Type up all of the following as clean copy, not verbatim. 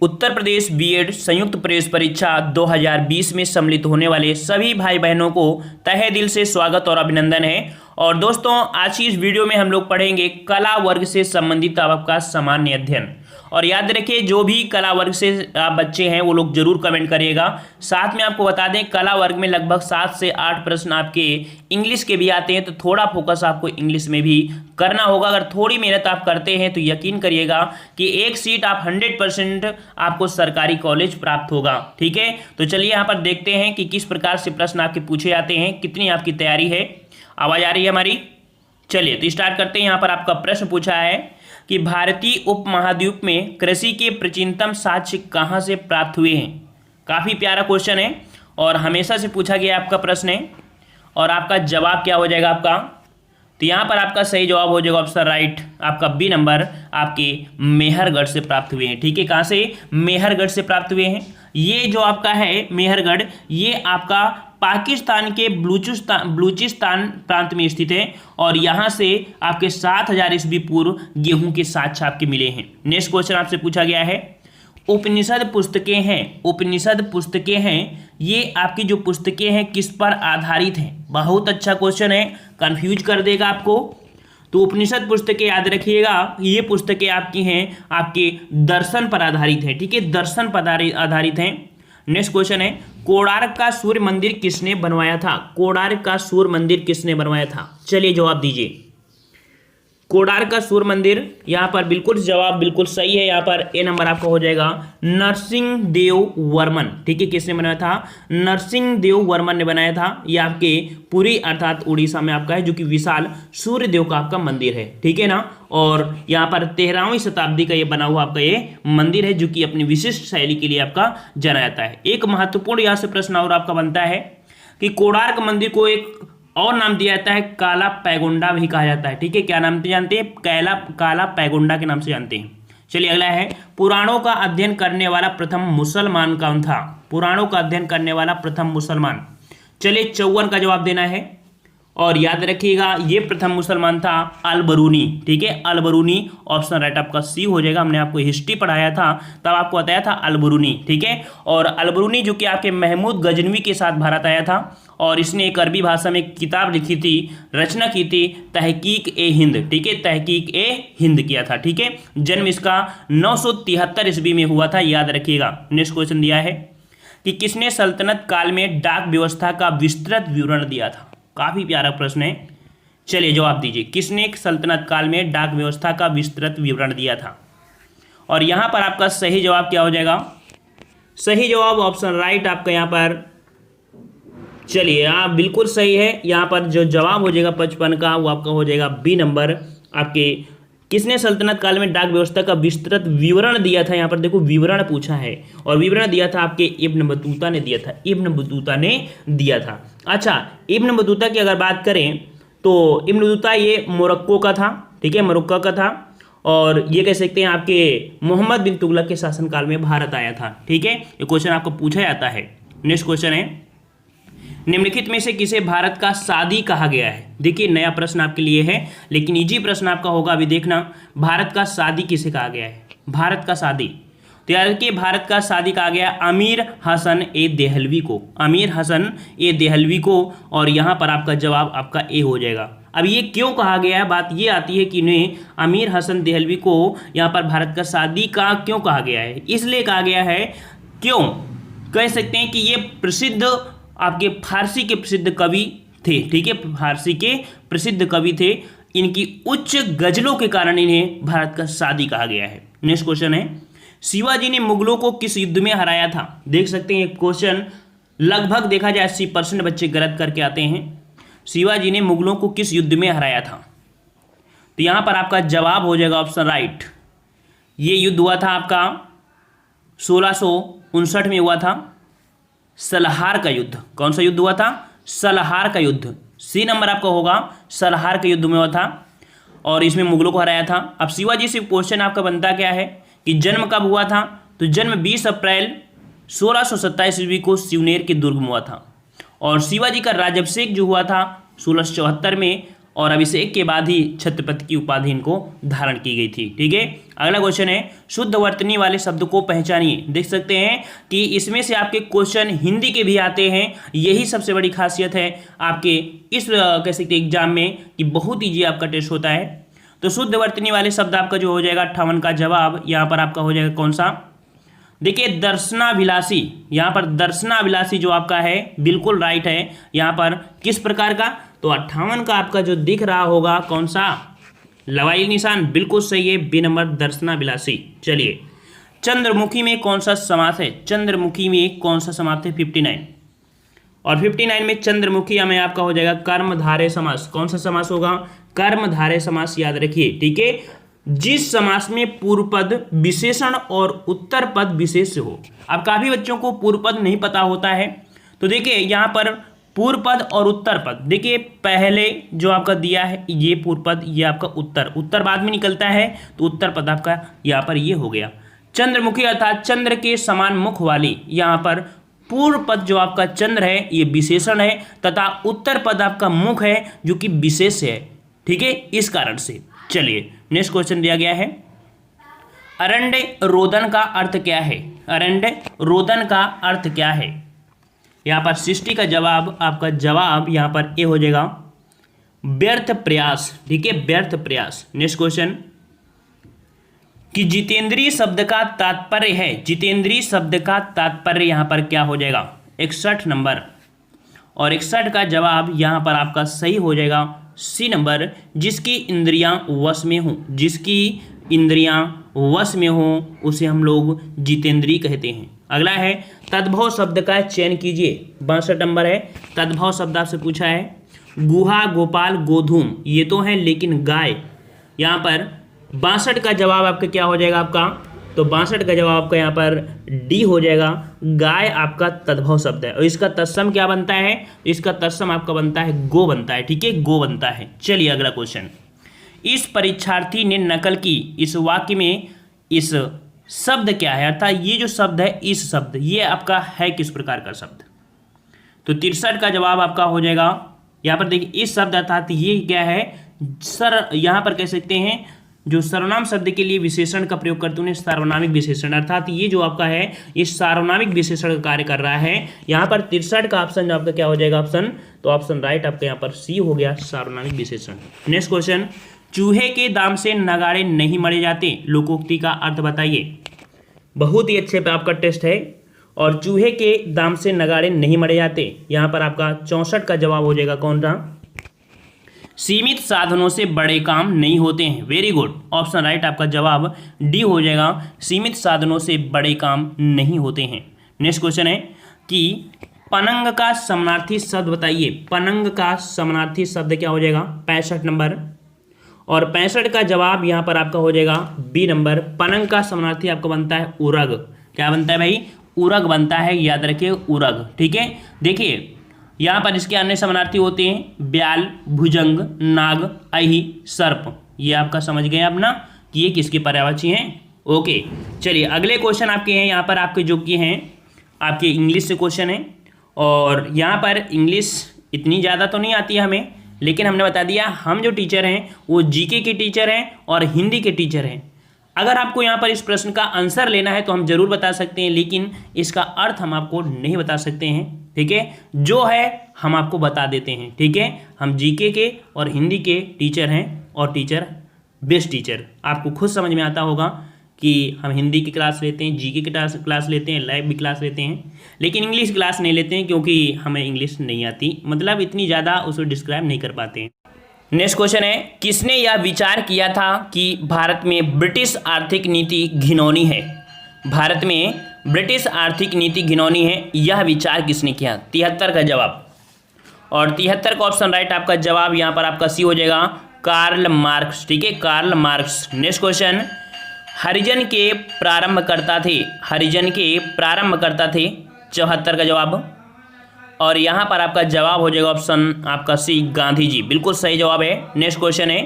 Uttar Pradesh BEd संयुक्त प्रवेश परीक्षा 2020 में सम्मिलित होने वाले सभी भाई बहनों को तहे दिल से स्वागत और अभिनंदन है। और दोस्तों, आज की इस वीडियो में हम लोग पढ़ेंगे कला वर्ग से संबंधित आपका सामान्य अध्ययन। और याद रखिए, जो भी कला वर्ग से बच्चे हैं वो लोग जरूर कमेंट करिएगा। साथ में आपको बता दें, कला वर्ग में लगभग 7 से 8 प्रश्न आपके इंग्लिश के भी आते हैं, तो थोड़ा फोकस आपको इंग्लिश में भी करना होगा। अगर थोड़ी मेहनत आप करते हैं तो यकीन करिएगा कि एक सीट आप 100% आपको सरकारी कॉलेज प्राप्त होगा। ठीक है, तो चलिए यहाँ पर देखते हैं कि किस प्रकार से प्रश्न आपके पूछे जाते हैं, कितनी आपकी तैयारी है। आवाज आ रही है हमारी? चलिए तो स्टार्ट करते हैं। यहाँ पर आपका प्रश्न पूछा है कि भारतीय उपमहाद्वीप में कृषि के प्राचीनतम साक्ष्य कहाँ से प्राप्त हुए हैं। काफ़ी प्यारा क्वेश्चन है और हमेशा से पूछा गया आपका प्रश्न है। और आपका जवाब क्या हो जाएगा आपका? तो यहाँ पर आपका सही जवाब हो जाएगा ऑप्शन राइट, आपका बी नंबर, आपके मेहरगढ़ से प्राप्त हुए हैं। ठीक है, कहाँ से? मेहरगढ़ से प्राप्त हुए हैं। ये जो आपका है मेहरगढ़, ये आपका पाकिस्तान के बलूचिस्तान प्रांत में स्थित है। और यहाँ से आपके 7000 ईस्वी पूर्व गेहूं के साक्ष्य आपके मिले हैं। नेक्स्ट क्वेश्चन आपसे पूछा गया है, उपनिषद पुस्तकें हैं, ये आपकी जो पुस्तकें हैं किस पर आधारित हैं? बहुत अच्छा क्वेश्चन है, कंफ्यूज कर देगा आपको। तो उपनिषद पुस्तकें याद रखिएगा, ये पुस्तकें आपकी हैं, आपके दर्शन पर आधारित है। ठीक है, दर्शन पर आधारित हैं। नेक्स्ट क्वेश्चन है, कोणार्क का सूर्य मंदिर किसने बनवाया था? कोणार्क का सूर्य मंदिर किसने बनवाया था? चलिए जवाब दीजिए। कोणार्क का सूर्य मंदिर, यहाँ पर बिल्कुल जवाब बिल्कुल सही है। यहाँ पर ए नंबर आपका हो जाएगा नरसिंहदेव वर्मन। ठीक है, किसने बनाया था? नरसिंहदेव वर्मन ने बनाया था। ये आपके पुरी अर्थात उड़ीसा में आपका है, जो कि विशाल सूर्य देव का आपका मंदिर है। ठीक है ना। और यहाँ पर 13वीं शताब्दी का ये बना हुआ आपका ये मंदिर है, जो कि अपनी विशिष्ट शैली के लिए आपका जाना जाता है। एक महत्वपूर्ण यहाँ से प्रश्न और आपका बनता है कि कोणार्क मंदिर को एक और नाम दिया जाता है, काला पैगोंडा भी कहा जाता है। ठीक है, क्या नाम से जानते हैं? काला पैगोंडा के नाम से जानते हैं। चलिए अगला है, पुराणों का अध्ययन करने वाला प्रथम मुसलमान कौन था? पुराणों का अध्ययन करने वाला प्रथम मुसलमान। चलिए 54 का जवाब देना है। और याद रखिएगा, ये प्रथम मुसलमान था अल-बरूनी। ठीक है, अल-बरूनी, ऑप्शन राइट आपका सी हो जाएगा। हमने आपको हिस्ट्री पढ़ाया था, तब आपको बताया था अल-बरूनी। ठीक है, और अल-बरूनी जो कि आपके महमूद गजनवी के साथ भारत आया था, और इसने एक अरबी भाषा में एक किताब लिखी थी, रचना की थी, तहकीक ए हिंद। ठीक है, तहकीक ए हिंद किया था। ठीक है, जन्म इसका 973 ईस्वी में हुआ था, याद रखिएगा। नेक्स्ट क्वेश्चन दिया है कि किसने सल्तनत काल में डाक व्यवस्था का विस्तृत विवरण दिया था? काफी प्यारा प्रश्न है। चलिए जवाब दीजिए, किसने सल्तनत काल में डाक व्यवस्था का विस्तृत विवरण दिया था? और यहां पर आपका सही जवाब क्या हो जाएगा? सही जवाब ऑप्शन राइट आपका यहाँ पर, चलिए हाँ बिल्कुल सही है। यहाँ पर जो जवाब हो जाएगा 55 का, वो आपका हो जाएगा बी नंबर, आपके किसने सल्तनत काल में डाक व्यवस्था का विस्तृत विवरण दिया था? यहाँ पर देखो विवरण पूछा है, और विवरण दिया था आपके इब्न बतूता ने दिया था। इब्न बतूता ने दिया था। अच्छा, इब्न बतूता की अगर बात करें तो इब्न बतूता ये मोरक्को का था। ठीक है, मोरक्को का था, और ये कह सकते हैं आपके मोहम्मद बिन तुगलक के शासनकाल में भारत आया था। ठीक है, ये क्वेश्चन आपको पूछा जाता है। नेक्स्ट क्वेश्चन है, निम्नलिखित में से किसे भारत का सादी कहा गया है? देखिए नया प्रश्न आपके लिए है, लेकिन इजी प्रश्न आपका होगा। अभी देखना, भारत का सादी किसे कहा गया है? भारत का सादी, तो याद रखिए, भारत का सादी कहा गया अमीर हसन ए देहलवी को। अमीर हसन ए देहलवी को। और यहाँ पर आपका जवाब आपका ए हो जाएगा। अब ये क्यों कहा गया है? बात ये आती है कि इन्हें अमीर हसन देहलवी को यहाँ पर भारत का सादी का क्यों कहा गया है? इसलिए कहा गया है, क्यों कह सकते हैं कि ये प्रसिद्ध आपके फारसी के प्रसिद्ध कवि थे। ठीक है, फारसी के प्रसिद्ध कवि थे। इनकी उच्च गजलों के कारण इन्हें भारत का सादी कहा गया है। नेक्स्ट क्वेश्चन है, शिवाजी ने मुगलों को किस युद्ध में हराया था? देख सकते हैं क्वेश्चन लगभग देखा जाए 80% बच्चे गलत करके आते हैं। शिवाजी ने मुगलों को किस युद्ध में हराया था? तो यहां पर आपका जवाब हो जाएगा ऑप्शन राइट, ये युद्ध हुआ था आपका 1659 में हुआ था, सलहार का युद्ध। कौन सा युद्ध हुआ था? सलहार का युद्ध। सी नंबर आपका होगा, सलहार के युद्ध में हुआ था, और इसमें मुगलों को हराया था। अब शिवाजी से क्वेश्चन आपका बनता क्या है कि जन्म कब हुआ था? तो जन्म 20 अप्रैल 1627 ईस्वी को शिवनेर के दुर्ग में हुआ था। और शिवाजी का राज्याभिषेक जो हुआ था 1674 में, और अभिषेक के बाद ही छत्रपति की उपाधि इनको धारण की गई थी। ठीक है, अगला क्वेश्चन है शुद्ध वर्तनी वाले शब्द को पहचानिए। देख सकते हैं कि इसमें से आपके क्वेश्चन हिंदी के भी आते हैं, यही सबसे बड़ी खासियत है आपके इस कह सकते एग्जाम में कि बहुत ईजी आपका टेस्ट होता है। तो शुद्ध वर्तनी वाले शब्द आपका जो हो जाएगा 58 का जवाब यहाँ पर आपका हो जाएगा कौन सा? देखिए दर्शनाभिलाषी, यहाँ पर दर्शनाभिलाषी जो आपका है बिल्कुल राइट है। यहाँ पर किस प्रकार का? तो 58 का आपका जो दिख रहा होगा कौन सा? लवाई निशान, बिल्कुल सही है, बी नंबर दर्शनाभिलाषी। चलिए चंद्रमुखी में कौन सा समास है? चंद्रमुखी में कौन सा समास है? 59 और 59 में चंद्रमुखी में आपका हो जाएगा कर्मधारय समास। कौन सा समास होगा? कर्मधारय समास, याद रखिए। ठीक है, जिस समास में पूर्व पद विशेषण और उत्तर पद विशेष हो। अब काफी बच्चों को पूर्व पद नहीं पता होता है, तो देखिए यहाँ पर पूर्व पद और उत्तर पद, देखिए पहले जो आपका दिया है ये पूर्व पद, ये आपका उत्तर बाद में निकलता है, तो उत्तर पद आपका यहाँ पर ये हो गया। चंद्रमुखी अर्थात चंद्र के समान मुख वाली, यहाँ पर पूर्व पद जो आपका चंद्र है ये विशेषण है तथा उत्तर पद आपका मुख है जो कि विशेष है। ठीक है, इस कारण से। चलिए नेक्स्ट क्वेश्चन दिया गया है, अरण्य रोदन का अर्थ क्या है? अरण्य रोदन का अर्थ क्या है? यहाँ पर सृष्टि का जवाब, आपका जवाब यहाँ पर ए हो जाएगा व्यर्थ प्रयास। ठीक है, व्यर्थ प्रयास। नेक्स्ट क्वेश्चन कि जितेंद्रीय शब्द का तात्पर्य है, जितेंद्रीय शब्द का तात्पर्य यहाँ पर क्या हो जाएगा? 61 नंबर, और 61 का जवाब यहाँ पर आपका सही हो जाएगा सी नंबर, जिसकी इंद्रियां वश में हो। जिसकी इंद्रियां वश में हो उसे हम लोग जितेंद्रीय कहते हैं। अगला है तद्भव शब्द का चयन कीजिए। 62 नंबर है, तद्भव शब्द आपसे पूछा है। गुहा, गोपाल, गोधूम ये तो है, लेकिन गाय, यहाँ पर 62 का जवाब आपका क्या हो जाएगा आपका? तो 62 का जवाब आपका यहाँ पर डी हो जाएगा, गाय आपका तद्भव शब्द है। और इसका तत्सम क्या बनता है? इसका तत्सम आपका बनता है गो बनता है। ठीक है, गो बनता है। चलिए अगला क्वेश्चन, इस परीक्षार्थी ने नकल की, इस वाक्य में इस शब्द क्या है? अर्थात ये जो शब्द है, इस शब्द ये आपका है किस प्रकार का शब्द? तो 63 का जवाब आपका हो जाएगा यहाँ पर देखिए, इस शब्द अर्थात ये क्या है? सर यहाँ पर कह सकते हैं जो सर्वनाम शब्द के लिए विशेषण का प्रयोग करते हैं सार्वनामिक विशेषण, अर्थात ये जो आपका है ये सार्वनामिक विशेषण का कार्य कर रहा है। यहाँ पर 63 का ऑप्शन आपका क्या हो जाएगा ऑप्शन? तो ऑप्शन राइट आपका यहाँ पर सी हो गया, सार्वनामिक विशेषण। नेक्स्ट क्वेश्चन, चूहे के दाम से नगाड़े नहीं मरे जाते, लोकोक्ति का अर्थ बताइए। बहुत ही अच्छे पे आपका टेस्ट है, और चूहे के दाम से नगाड़े नहीं मरे जाते, यहाँ पर आपका 64 का जवाब हो जाएगा कौन सा? सीमित साधनों से बड़े काम नहीं होते हैं। वेरी गुड, ऑप्शन राइट आपका जवाब डी हो जाएगा, सीमित साधनों से बड़े काम नहीं होते हैं। नेक्स्ट क्वेश्चन है कि पनंग का समानार्थी शब्द बताइए। पनंग का समानार्थी शब्द क्या हो जाएगा? 65 नंबर, और 65 का जवाब यहाँ पर आपका हो जाएगा बी नंबर, पनंग का समानार्थी आपका बनता है उरग। क्या बनता है भाई? उरग बनता है, याद रखिए उरग। ठीक है, देखिए यहाँ पर इसके अन्य समानार्थी होते हैं ब्याल, भुजंग, नाग, अहि, सर्प। ये आपका समझ गए आप ना कि ये किसके पर्यायवाची हैं? ओके, चलिए अगले क्वेश्चन आपके हैं, यहाँ पर आपके जो कि हैं आपके इंग्लिश से क्वेश्चन है, और यहाँ पर इंग्लिश इतनी ज़्यादा तो नहीं आती है हमें, लेकिन हमने बता दिया हम जो टीचर हैं वो जीके के टीचर हैं और हिंदी के टीचर हैं। अगर आपको यहाँ पर इस प्रश्न का आंसर लेना है तो हम जरूर बता सकते हैं, लेकिन इसका अर्थ हम आपको नहीं बता सकते हैं। ठीक है, जो है हम आपको बता देते हैं। ठीक है, हम जीके के और हिंदी के टीचर हैं, और टीचर बेस्ट टीचर, आपको खुद समझ में आता होगा कि हम हिंदी की क्लास लेते हैं, जीके की क्लास लेते हैं, लाइव भी क्लास लेते हैं, लेकिन इंग्लिश क्लास नहीं लेते हैं क्योंकि हमें इंग्लिश नहीं आती, मतलब इतनी ज़्यादा उसे डिस्क्राइब नहीं कर पाते हैं। नेक्स्ट क्वेश्चन है, किसने यह विचार किया था कि भारत में ब्रिटिश आर्थिक नीति घिनौनी है? भारत में ब्रिटिश आर्थिक नीति घिनौनी है, यह विचार किसने किया? 73 का जवाब, और 73 का ऑप्शन राइट आपका जवाब यहाँ पर आपका सी हो जाएगा, कार्ल मार्क्स। ठीक है, Karl Marx. Next question, Harijan के प्रारंभकर्ता थे, हरिजन के प्रारंभकर्ता थे, 74 का जवाब, और यहाँ पर आपका जवाब हो जाएगा ऑप्शन आपका सी, गांधी जी। बिल्कुल सही जवाब है। नेक्स्ट क्वेश्चन है,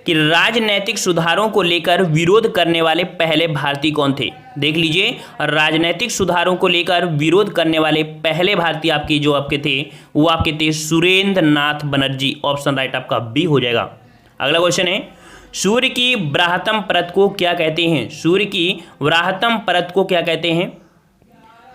कि राजनैतिक सुधारों को लेकर विरोध करने वाले पहले भारतीय कौन थे। देख लीजिए, राजनैतिक सुधारों को लेकर विरोध करने वाले पहले भारतीय आपके जो आपके थे वो आपके थे सुरेंद्र नाथ बनर्जी। ऑप्शन राइट आपका बी हो जाएगा। अगला क्वेश्चन है, सूर्य की वृहत्तम परत को क्या कहते हैं। सूर्य की वृहत्तम परत को क्या कहते हैं।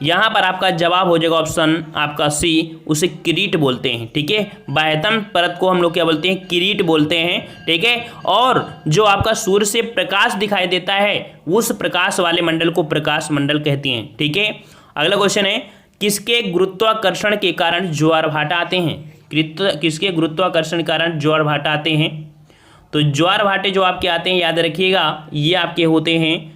यहाँ पर आपका जवाब हो जाएगा ऑप्शन आपका सी, उसे किरीट बोलते हैं। ठीक है, बाह्यतम परत को हम लोग क्या बोलते हैं, किरीट बोलते हैं। ठीक है, और जो आपका सूर्य से प्रकाश दिखाई देता है उस प्रकाश वाले मंडल को प्रकाश मंडल कहते हैं। ठीक है, अगला क्वेश्चन है, किसके गुरुत्वाकर्षण के कारण ज्वार भाटा आते हैं। किसके गुरुत्वाकर्षण के कारण ज्वार भाटा आते हैं। तो ज्वार भाटे जो आपके आते हैं याद रखिएगा, ये आपके होते हैं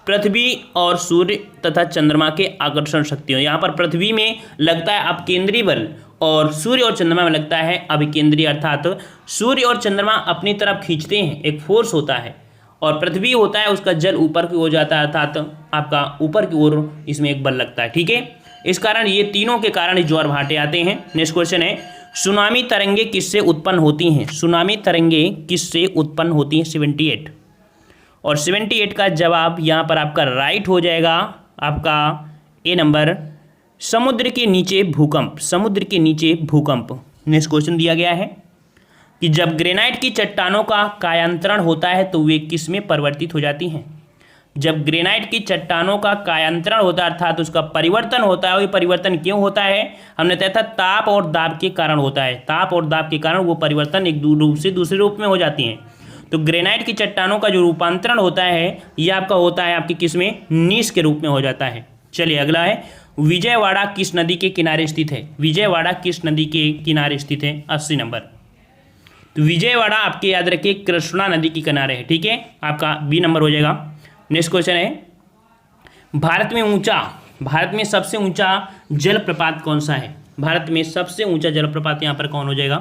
पृथ्वी और सूर्य तथा चंद्रमा के आकर्षण शक्तियों। यहाँ पर पृथ्वी में लगता है अपकेंद्रीय बल और सूर्य और चंद्रमा में लगता है अभिकेंद्रीय, अर्थात सूर्य और चंद्रमा अपनी तरफ खींचते हैं, एक फोर्स होता है, और पृथ्वी होता है उसका जल ऊपर की ओर जाता है, अर्थात आपका ऊपर की ओर इसमें एक बल लगता है। ठीक है, इस कारण ये तीनों के कारण ज्वार भाटे आते हैं। नेक्स्ट क्वेश्चन है, सुनामी तरंगे किससे उत्पन्न होती हैं। सुनामी तरंगे किससे उत्पन्न होती हैं। 78 और 78 का जवाब यहाँ पर आपका राइट हो जाएगा आपका ए नंबर, समुद्र के नीचे भूकंप। समुद्र के नीचे भूकंप। नेक्स्ट क्वेश्चन दिया गया है कि जब ग्रेनाइट की चट्टानों का कायांतरण होता है तो वे किस में परिवर्तित हो जाती हैं। जब ग्रेनाइट की चट्टानों का कायांतरण होता है अर्थात उसका परिवर्तन होता है, वो परिवर्तन क्यों होता है, हमने तय था ताप और दाब के कारण होता है। ताप और दाब के कारण वो परिवर्तन एक रूप से दूसरे रूप में हो जाती हैं। तो ग्रेनाइट की चट्टानों का जो रूपांतरण होता है ये आपका होता है आपकी किस में, नीस के रूप में हो जाता है। चलिए अगला है, विजयवाड़ा किस नदी के किनारे स्थित है। विजयवाड़ा किस नदी के किनारे स्थित है। 80 नंबर। तो विजयवाड़ा आपके याद रखिए कृष्णा नदी के किनारे है। ठीक है, आपका बी नंबर हो जाएगा। नेक्स्ट क्वेश्चन है, भारत में सबसे ऊंचा जलप्रपात कौन सा है। भारत में सबसे ऊंचा जलप्रपात यहाँ पर कौन हो जाएगा।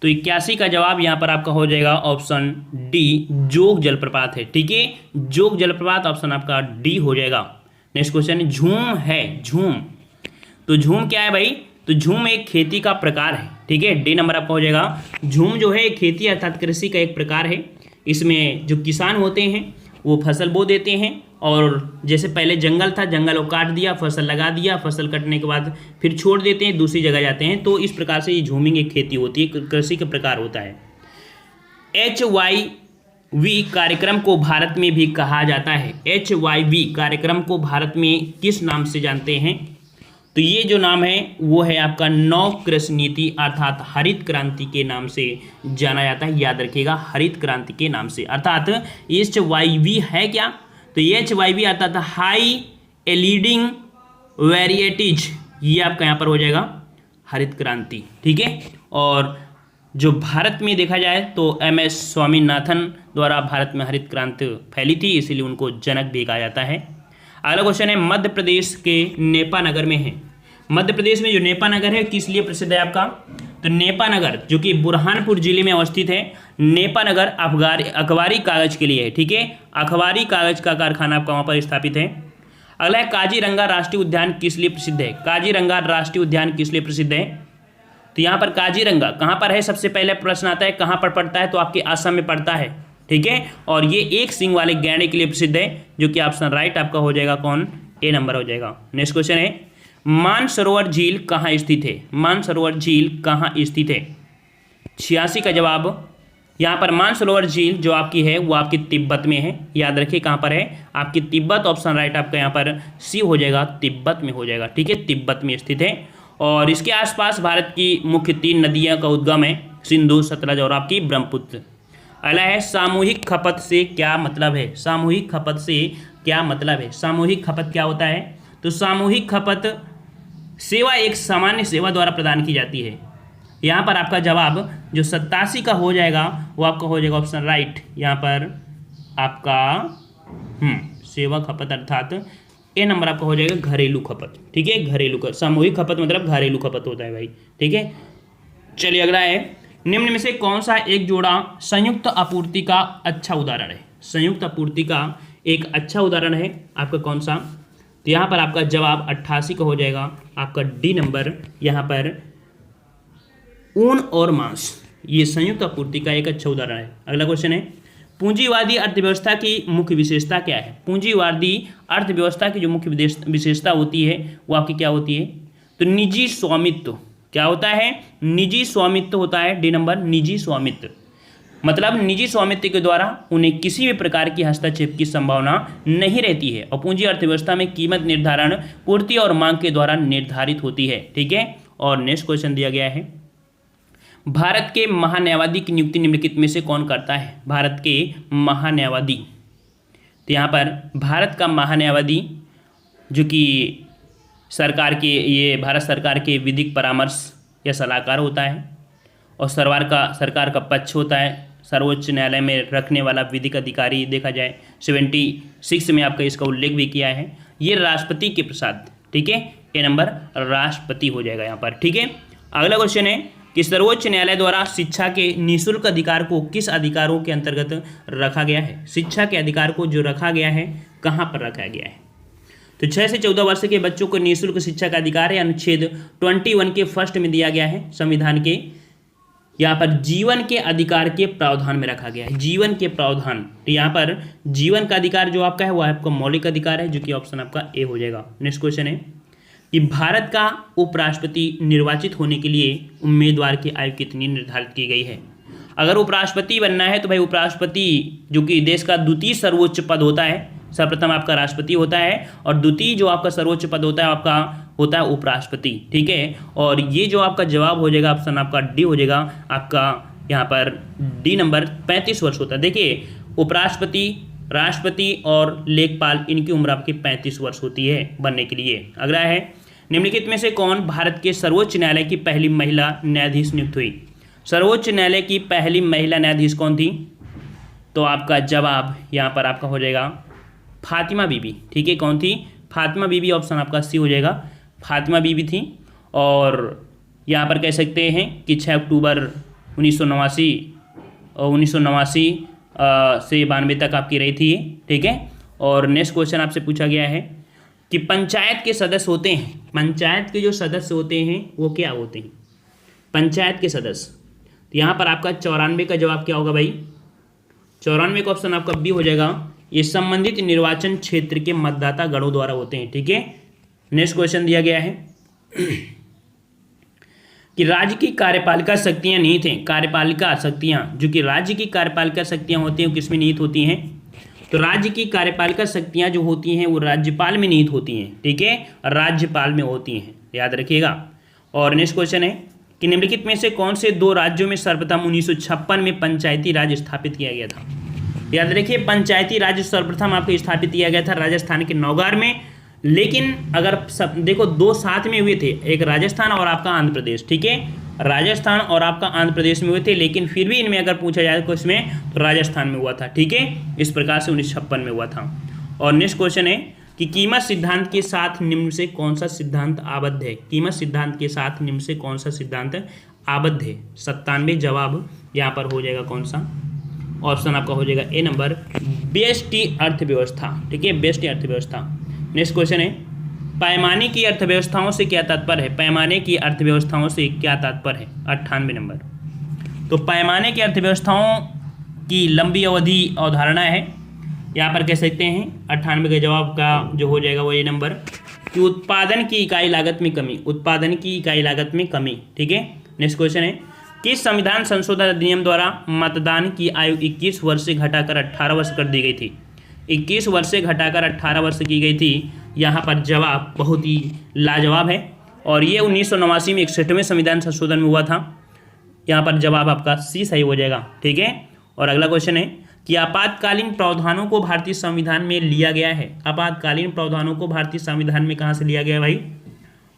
तो 81 का जवाब यहाँ पर आपका हो जाएगा ऑप्शन डी, जोग जलप्रपात है। ठीक है, जोग जलप्रपात ऑप्शन आपका डी हो जाएगा। नेक्स्ट क्वेश्चन, झूम है। झूम, तो झूम क्या है भाई, तो झूम एक खेती का प्रकार है। ठीक है, डी नंबर आपका हो जाएगा। झूम जो है खेती अर्थात कृषि का एक प्रकार है। इसमें जो किसान होते हैं वो फसल बो देते हैं और जैसे पहले जंगल था, जंगल को काट दिया, फसल लगा दिया, फसल कटने के बाद फिर छोड़ देते हैं, दूसरी जगह जाते हैं। तो इस प्रकार से ये झूमिंग एक खेती होती है, कृषि का प्रकार होता है। HYV कार्यक्रम को भारत में भी कहा जाता है। HYV कार्यक्रम को भारत में किस नाम से जानते हैं। तो ये जो नाम है वो है आपका नव कृषि नीति अर्थात हरित क्रांति के नाम से जाना जाता है। याद रखिएगा, हरित क्रांति के नाम से। अर्थात HYV है क्या, तो HYV अर्थात हाई एलीडिंग वेरिएटीज, ये आपका यहाँ पर हो जाएगा हरित क्रांति। ठीक है, और जो भारत में देखा जाए तो MS स्वामीनाथन द्वारा भारत में हरित क्रांति फैली थी, इसीलिए उनको जनक भी कहा जाता है। अगला क्वेश्चन है, मध्य प्रदेश के नेपा नगर में है। मध्य प्रदेश में जो नेपा नगर है किस लिए प्रसिद्ध है आपका, तो नेपा नगर जो कि बुरहानपुर जिले में अवस्थित है। नेपा नगर अखबारी कागज के लिए है। ठीक है, अखबारी कागज का कारखाना आपका वहाँ पर स्थापित है। अगला है, काजीरंगा राष्ट्रीय उद्यान किस लिए प्रसिद्ध है। काजीरंगा राष्ट्रीय उद्यान किस लिए प्रसिद्ध है। तो यहाँ पर काजीरंगा कहाँ पर है, सबसे पहले प्रश्न आता है कहाँ पर पड़ता है, तो आपके असम में पड़ता है। ठीक है, और ये एक सिंग वाले गैंडे के लिए प्रसिद्ध है, जो कि ऑप्शन राइट आपका हो जाएगा कौन, ए नंबर हो जाएगा। नेक्स्ट क्वेश्चन है, मानसरोवर झील कहाँ स्थित है। मानसरोवर झील कहाँ स्थित है। 86 का जवाब यहाँ पर मानसरोवर झील जो आपकी है वो आपकी तिब्बत में है। याद रखिए कहाँ पर है, आपकी तिब्बत। ऑप्शन राइट आपका यहाँ पर सी हो जाएगा, तिब्बत में हो जाएगा। ठीक है, तिब्बत में स्थित है और इसके आसपास भारत की मुख्य 3 नदियाँ का उद्गम है, सिंधु, सतलज और आपकी ब्रह्मपुत्र। अगला है, सामूहिक खपत से क्या मतलब है। सामूहिक खपत से क्या मतलब है। सामूहिक खपत क्या होता है, तो सामूहिक खपत सेवा एक सामान्य सेवा द्वारा प्रदान की जाती है। यहाँ पर आपका जवाब जो 87 का हो जाएगा वो आपका हो जाएगा ऑप्शन राइट। यहाँ पर आपका सेवा खपत अर्थात ए नंबर आपका हो जाएगा घरेलू खपत। ठीक है, घरेलू खपत, सामूहिक खपत मतलब घरेलू खपत होता है भाई। ठीक है, चलिए अगला है, निम्न में से कौन सा एक जोड़ा संयुक्त आपूर्ति का अच्छा उदाहरण है। संयुक्त आपूर्ति का एक अच्छा उदाहरण है आपका कौन सा, तो यहाँ पर आपका जवाब 88 का हो जाएगा आपका डी नंबर। यहाँ पर ऊन और मांस, ये संयुक्त आपूर्ति का एक अच्छा उदाहरण है। अगला क्वेश्चन है, पूंजीवादी अर्थव्यवस्था की मुख्य विशेषता क्या है? पूंजीवादी अर्थव्यवस्था की जो मुख्य विशेषता होती है वो आपकी क्या होती है? तो निजी स्वामित्व। क्या होता है? निजी स्वामित्व होता है। डी नंबर, निजी स्वामित्व। मतलब निजी स्वामित्व के द्वारा उन्हें किसी भी प्रकार की हस्तक्षेप की संभावना नहीं रहती है। और पूंजी अर्थव्यवस्था में कीमत निर्धारण पूर्ति और मांग के द्वारा निर्धारित होती है। ठीक है। और नेक्स्ट क्वेश्चन दिया गया है, भारत के महान्यायवादी की नियुक्ति निम्नलिखित में से कौन करता है? भारत के महान्यायवादी, तो यहाँ पर भारत का महान्यायवादी जो कि सरकार के, ये भारत सरकार के विधिक परामर्श या सलाहकार होता है और सरकार का पक्ष होता है। सर्वोच्च न्यायालय में रखने वाला विधिक अधिकारी देखा जाए 76 में आपका इसका उल्लेख भी किया है। ये राष्ट्रपति के प्रसाद। ठीक है, ए नंबर राष्ट्रपति हो जाएगा यहाँ पर। ठीक है। अगला क्वेश्चन है कि सर्वोच्च न्यायालय द्वारा शिक्षा के निःशुल्क अधिकार को किस अधिकारों के अंतर्गत रखा गया है? शिक्षा के अधिकार को जो रखा गया है कहाँ पर रखा गया है? तो 6 से 14 वर्ष के बच्चों को निःशुल्क शिक्षा का अधिकार है, अनुच्छेद 21 के फर्स्ट में दिया गया है। संविधान के यहाँ पर जीवन के अधिकार के प्रावधान में रखा गया है। जीवन के प्रावधान, तो यहाँ पर जीवन का अधिकार जो आपका है वो आपका मौलिक अधिकार है, जो कि ऑप्शन आपका ए हो जाएगा। नेक्स्ट क्वेश्चन है कि भारत का उपराष्ट्रपति निर्वाचित होने के लिए उम्मीदवार की आयु कितनी निर्धारित की गई है? अगर उपराष्ट्रपति बनना है तो भाई उपराष्ट्रपति जो कि देश का द्वितीय सर्वोच्च पद होता है, सर्वप्रथम आपका राष्ट्रपति होता है और द्वितीय जो आपका सर्वोच्च पद होता है आपका होता है उपराष्ट्रपति। ठीक है। और ये जो आपका जवाब हो जाएगा ऑप्शन आपका डी हो जाएगा। आपका यहाँ पर डी नंबर 35 वर्ष होता है। देखिए उपराष्ट्रपति, राष्ट्रपति और लेखपाल, इनकी उम्र आपकी 35 वर्ष होती है बनने के लिए। अगला है, निम्नलिखित में से कौन भारत के सर्वोच्च न्यायालय की पहली महिला न्यायाधीश नियुक्त हुई? सर्वोच्च न्यायालय की पहली महिला न्यायाधीश कौन थी? तो आपका जवाब यहाँ पर आपका हो जाएगा फातिमा बीबी। ठीक है, कौन थी? फातिमा बीबी, ऑप्शन आपका सी हो जाएगा। फातिमा बीबी थी। और यहाँ पर कह सकते हैं कि 6 अक्टूबर 1989 और 1989 से 92 तक आपकी रही थी। ठीक है। और नेक्स्ट क्वेश्चन आपसे पूछा गया है कि पंचायत के सदस्य होते हैं, पंचायत के जो सदस्य होते हैं वो क्या होते हैं? पंचायत के सदस्य, तो यहाँ पर आपका 94 का जवाब क्या होगा भाई? 94 का ऑप्शन आपका बी हो जाएगा। ये संबंधित निर्वाचन क्षेत्र के मतदाता गणों द्वारा होते हैं। ठीक है। नेक्स्ट क्वेश्चन दिया गया है कि राज्य की कार्यपालिका शक्तियां निहित हैं। कार्यपालिका शक्तियां जो कि राज्य की कार्यपालिका शक्तियां होती हैं किसमें निहित होती हैं? तो राज्य की कार्यपालिका शक्तियां जो होती हैं वो राज्यपाल में निहित होती हैं। ठीक है, राज्यपाल में होती हैं, याद रखिएगा। और नेक्स्ट क्वेश्चन है कि निम्नलिखित में से कौन से 2 राज्यों में सर्वप्रथम 1956 में पंचायती राज स्थापित किया गया था? याद रखिए पंचायती राज सर्वप्रथम आपको स्थापित किया गया था राजस्थान के नौगार में। लेकिन अगर सब देखो 2 साथ में हुए थे, एक राजस्थान और आपका आंध्र प्रदेश। ठीक है, राजस्थान और आपका आंध्र प्रदेश में हुए थे, लेकिन फिर भी इनमें अगर पूछा जाए तो इसमें तो राजस्थान में हुआ था। ठीक है, इस प्रकार से 1956 में हुआ था। और नेक्स्ट क्वेश्चन है कि कीमत सिद्धांत के साथ निम्न से कौन सा सिद्धांत आबद्ध है? कीमत सिद्धांत के साथ निम्न से कौन सा सिद्धांत आबद्ध है? 97 जवाब यहाँ पर हो जाएगा कौन सा? ऑप्शन आपका हो जाएगा ए नंबर, व्यष्टि अर्थव्यवस्था। ठीक है, व्यष्टि अर्थव्यवस्था। नेक्स्ट क्वेश्चन है, पैमाने की अर्थव्यवस्थाओं से क्या तात्पर्य है? पैमाने की अर्थव्यवस्थाओं से क्या तात्पर्य है? 98 नंबर। तो पैमाने की अर्थव्यवस्थाओं की लंबी अवधि अवधारणा है, यहाँ पर कह सकते हैं 98 के जवाब का जो हो जाएगा वो ए नंबर, कि उत्पादन की इकाई लागत में कमी, उत्पादन की इकाई लागत में कमी। ठीक है। नेक्स्ट क्वेश्चन है, किस संविधान संशोधन अधिनियम द्वारा मतदान की आयु 21 वर्ष से घटाकर 18 वर्ष कर दी गई थी? 21 वर्ष से घटाकर 18 वर्ष की गई थी। यहाँ पर जवाब बहुत ही लाजवाब है और ये 1989 में 61वें संविधान संशोधन में हुआ था। यहाँ पर जवाब आपका सी सही हो जाएगा। ठीक है। और अगला क्वेश्चन है कि आपातकालीन प्रावधानों को भारतीय संविधान में लिया गया है। आपातकालीन प्रावधानों को भारतीय संविधान में कहाँ से लिया गया है भाई?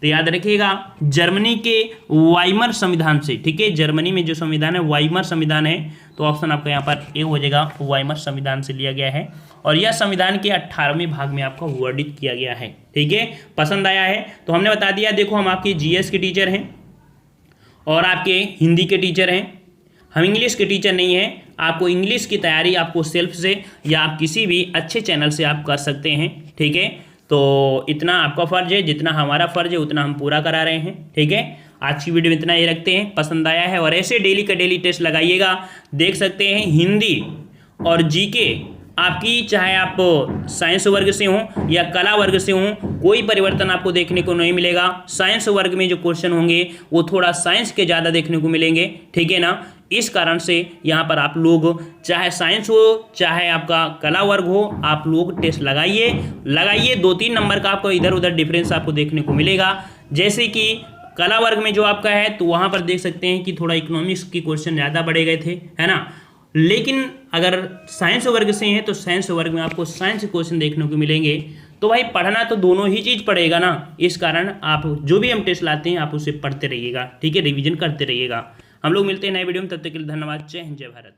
तो याद रखिएगा जर्मनी के वाइमर संविधान से। ठीक है, जर्मनी में जो संविधान है वाइमर संविधान है, तो ऑप्शन आपका यहाँ पर ए हो जाएगा, वाइमर संविधान से लिया गया है। और यह संविधान के 18वें भाग में आपको वर्णित किया गया है। ठीक है, पसंद आया है तो हमने बता दिया। देखो हम आपके जीएस के टीचर हैं और आपके हिंदी के टीचर हैं, हम इंग्लिश के टीचर नहीं हैं। आपको इंग्लिश की तैयारी आपको सेल्फ से या आप किसी भी अच्छे चैनल से आप कर सकते हैं। ठीक है, तो इतना आपका फ़र्ज़ है, जितना हमारा फ़र्ज़ है उतना हम पूरा करा रहे हैं। ठीक है, आज की वीडियो में इतना ही रखते हैं, पसंद आया है और ऐसे डेली का डेली टेस्ट लगाइएगा। देख सकते हैं हिंदी और जीके आपकी, चाहे आप साइंस वर्ग से हों या कला वर्ग से हों, कोई परिवर्तन आपको देखने को नहीं मिलेगा। साइंस वर्ग में जो क्वेश्चन होंगे वो थोड़ा साइंस के ज़्यादा देखने को मिलेंगे, ठीक है ना। इस कारण से यहाँ पर आप लोग चाहे साइंस हो चाहे आपका कला वर्ग हो, आप लोग टेस्ट लगाइए 2-3 नंबर का आपको इधर उधर डिफरेंस आपको देखने को मिलेगा। जैसे कि कला वर्ग में जो आपका है तो वहाँ पर देख सकते हैं कि थोड़ा इकोनॉमिक्स की क्वेश्चन ज़्यादा बढ़े गए थे, है ना। लेकिन अगर साइंस वर्ग से हैं तो साइंस वर्ग में आपको साइंस के क्वेश्चन देखने को मिलेंगे। तो भाई पढ़ना तो दोनों ही चीज़ पड़ेगा ना, इस कारण आप जो भी हम टेस्ट लाते हैं आप उसे पढ़ते रहिएगा, ठीक है, रिवीजन करते रहिएगा। हम लोग मिलते हैं नए वीडियो में, तब तक के लिए धन्यवाद। जय हिंद, जय भारत।